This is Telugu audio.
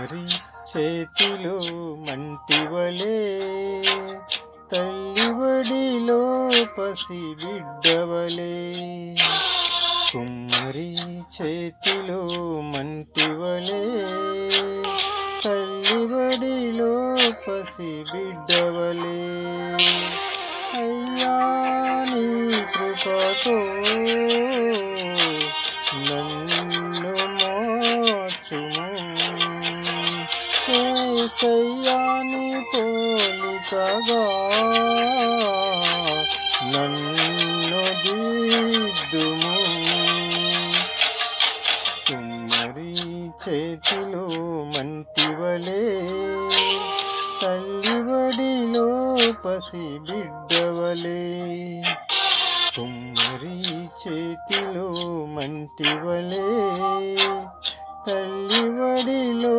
మరి చేతిలో మంటివలే తల్లివడిలో పసి బిడ్డవలే. కుమ్మరి చేతిలో మంటివలే తల్లివడిలో పసి బిడ్డవలే. అయ్యా నీ కృపతో నన్ను మార్చుము, యేసయ్యా నీ పోలికగా నన్ను దిద్దుము. కుమ్మరి చేతిలో మంటివలే తల్లివడిలో పసి బిడ్డవలే. కుమ్మరి చేతిలో మంటివలే తల్లివడిలో